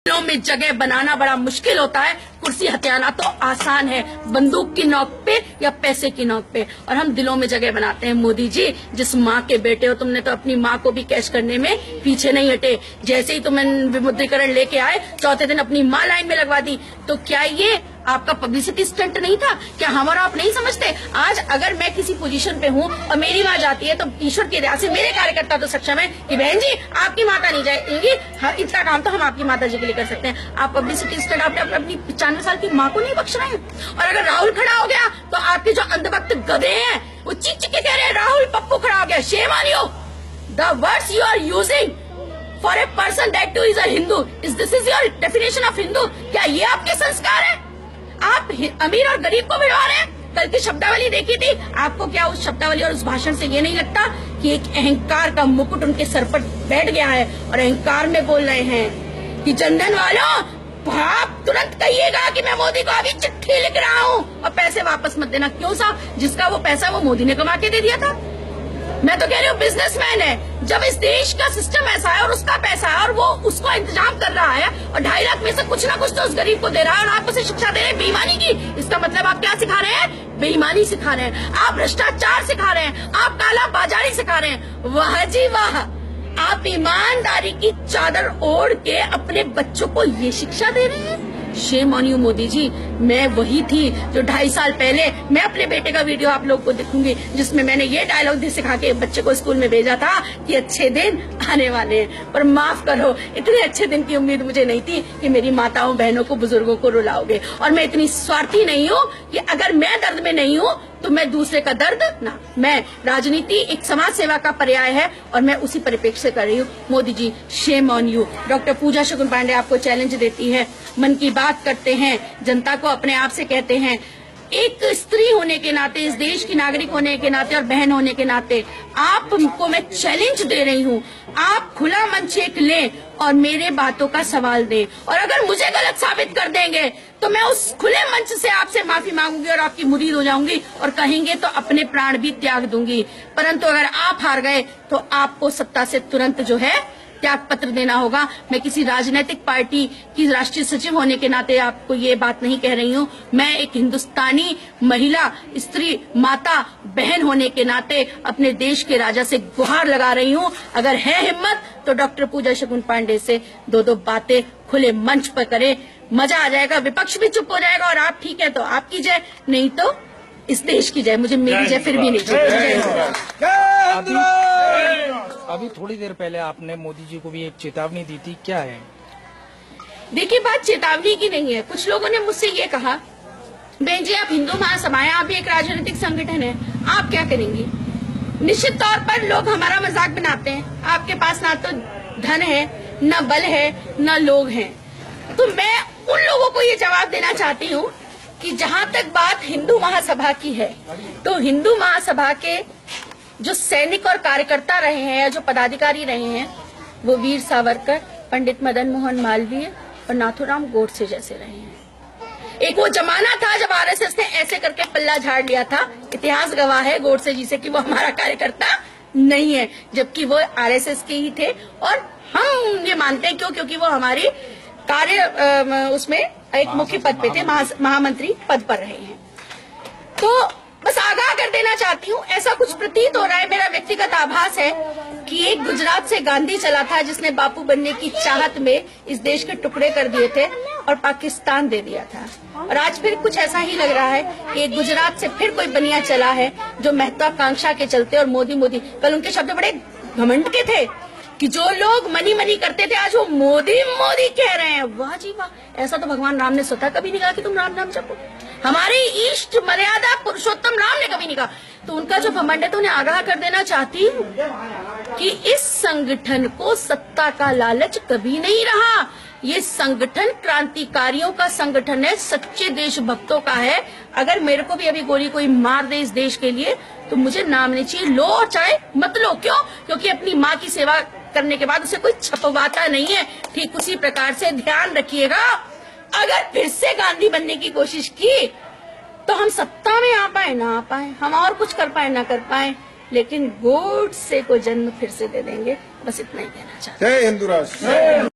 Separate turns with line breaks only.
दिलों में जगह बनाना बड़ा मुश्किल होता है, कुर्सी हथियाना तो आसान है, बंदूक की नोक पे या पैसे की नोक पे। और हम दिलों में जगह बनाते हैं। मोदी जी, जिस माँ के बेटे हो, तुमने तो अपनी माँ को भी कैश करने में पीछे नहीं हटे। जैसे ही तुम विमुद्रीकरण लेके आए, चौथे दिन अपनी माँ लाइन में लगवा दी। तो क्या ये आपका पब्लिसिटी स्टंट नहीं था? क्या हम और आप नहीं समझते? आज अगर मैं किसी पोजीशन पे हूँ और मेरी माँ जाती है, तो ईश्वर की दया से मेरे कार्यकर्ता तो सक्षम है कि बहन जी आपकी माता नहीं जाएगी, हर इतना काम तो हम आपकी माता जी के लिए कर सकते हैं। आप पब्लिसिटी स्टंट आपने अपनी 95 साल की माँ को नहीं बख्श रहे हैं। और अगर राहुल खड़ा हो गया तो आपके जो अंधभक्त गधे हैं वो चीख चीख के कह रहे हैं राहुल पप्पू खड़ा हो गया। Shame on you. The words you are using for a person that too is a Hindu, this is your definition of Hindu. क्या ये आपके संस्कार है? आप अमीर और गरीब को भिड़वा रहे हैं। कल की शब्दावली देखी थी आपको, क्या उस शब्दावली और उस भाषण से ये नहीं लगता कि एक अहंकार का मुकुट उनके सर पर बैठ गया है और अहंकार में बोल रहे हैं कि जनधन वालों, आप तुरंत कहिएगा कि मैं मोदी को अभी चिट्ठी लिख रहा हूँ और पैसे वापस मत देना। क्यों साहब? जिसका वो पैसा वो मोदी ने कमा के दे दिया था। मैं तो कह रही हूँ बिजनेसमैन है। जब इस देश का सिस्टम ऐसा है और उसका पैसा है और वो उसको इंतजाम कर रहा है और 2.5 लाख में से कुछ ना कुछ तो उस गरीब को दे रहा है और आप उसे शिक्षा दे रहे हैं बेईमानी की, इसका मतलब आप क्या सिखा रहे हैं? बेईमानी सिखा रहे हैं, आप भ्रष्टाचार सिखा रहे हैं, आप काला बाजारी सिखा रहे हैं। वाह जी वाह, आप ईमानदारी की चादर ओढ़ के अपने बच्चों को ये शिक्षा दे रहे हैं। Shem on you Modi ji. मैं वही थी जो 2.5 साल पहले, मैं अपने बेटे का वीडियो आप लोग को दिखूंगी जिसमें मैंने ये डायलॉग सिखा के बच्चे को स्कूल में भेजा था कि अच्छे दिन आने वाले हैं। पर माफ करो, इतने अच्छे दिन की उम्मीद मुझे नहीं थी कि मेरी माताओं बहनों को बुजुर्गों को रुलाओगे। और मैं इतनी स्वार्थी नहीं हूँ कि अगर मैं दर्द में नहीं हूँ तो मैं दूसरे का दर्द ना। मैं राजनीति एक समाज सेवा का पर्याय है और मैं उसी परिप्रेक्ष्य से कर रही हूँ। Modi ji, Shem on you. Doctor पूजा शकुन पांडे आपको चैलेंज देती है, मन की बात करते हैं, जनता को अपने आप से कहते हैं, एक स्त्री होने के नाते, इस देश की नागरिक होने के नाते और बहन होने के नाते आपको मैं चैलेंज दे रही हूँ। आप खुला मंच एक लें और मेरे बातों का सवाल दें, और अगर मुझे गलत साबित कर देंगे तो मैं उस खुले मंच से आपसे माफी मांगूंगी और आपकी मुरीद हो जाऊंगी और कहेंगे तो अपने प्राण भी त्याग दूंगी। परंतु अगर आप हार गए तो आपको सत्ता से तुरंत जो है त्याग पत्र देना होगा। मैं किसी राजनीतिक पार्टी की राष्ट्रीय सचिव होने के नाते आपको ये बात नहीं कह रही हूँ। मैं एक हिंदुस्तानी महिला, स्त्री, माता, बहन होने के नाते अपने देश के राजा से गुहार लगा रही हूँ। अगर है हिम्मत तो डॉक्टर पूजा शकुन पांडे से दो बातें खुले मंच पर करें, मजा आ जाएगा, विपक्ष भी चुप हो जाएगा और आप ठीक है तो आपकी जय, नहीं तो इस देश की जय। मुझे मेरी जय फिर भी नहीं चाहिए।
अभी थोड़ी देर पहले आपने मोदी जी को भी एक चेतावनी दी थी, क्या है?
देखिए, बात चेतावनी की नहीं है। कुछ लोगों ने मुझसे ये कहा, बहन जी आप हिंदू महासभा है, आप भी एक राजनीतिक संगठन है, आप क्या करेंगी? निश्चित तौर पर लोग हमारा मजाक बनाते हैं। आपके पास ना तो धन है, न बल है, न लोग हैं। तो मैं उन लोगों को ये जवाब देना चाहती हूँ कि जहाँ तक बात हिंदू महासभा की है, तो हिंदू महासभा के जो सैनिक और कार्यकर्ता रहे हैं, जो पदाधिकारी रहे हैं, वो वीर सावरकर, पंडित मदन मोहन मालवीय और नाथूराम गोडसे जैसे रहे हैं। एक वो जमाना था जब आरएसएस ने ऐसे करके पल्ला झाड़ लिया था। इतिहास गवाह है गोडसे जी से कि वो हमारा कार्यकर्ता नहीं है, जबकि वो आरएसएस के ही थे। और हम ये मानते हैं क्योंकि वो हमारी कार्य उसमें एक मुख्य पद पे थे, महामंत्री पद पर रहे हैं। तो बस आगाह कर देना चाहती हूँ, ऐसा कुछ प्रतीत हो रहा है, मेरा व्यक्तिगत आभास है कि एक गुजरात से गांधी चला था जिसने बापू बनने की चाहत में इस देश के टुकड़े कर दिए थे और पाकिस्तान दे दिया था। और आज फिर कुछ ऐसा ही लग रहा है कि एक गुजरात से फिर कोई बनिया चला है जो महत्वाकांक्षा के चलते, और मोदी मोदी, कल उनके शब्द बड़े घमंड के थे कि जो लोग मनी मनी करते थे आज वो मोदी मोदी कह रहे हैं। वाह जी वाह, ऐसा तो भगवान राम ने स्वतः कभी नहीं कहा कि तुम राम नाम जपो। हमारे इष्ट मर्यादा पुरुषोत्तम राम ने कभी नहीं कहा। तो उनका जो घमंड है तो उन्हें आगाह कर देना चाहती हूँ कि इस संगठन को सत्ता का लालच कभी नहीं रहा। ये संगठन क्रांतिकारियों का संगठन है, सच्चे देशभक्तों का है। अगर मेरे को भी अभी गोली कोई मार दे इस देश के लिए तो मुझे नाम नहीं चाहिए, लो और चाहे मत लो। क्यों? क्योंकि अपनी माँ की सेवा करने के बाद उसे कोई छपवाता नहीं है। ठीक उसी प्रकार से ध्यान रखिएगा, अगर फिर से गांधी बनने की कोशिश की तो हम सत्ता में आ पाए ना आ पाए, हम और कुछ कर पाए ना कर पाए, लेकिन गोडसे को जन्म फिर से दे देंगे। बस इतना ही कहना चाहते हैं।
जय हिंदू राष्ट्र।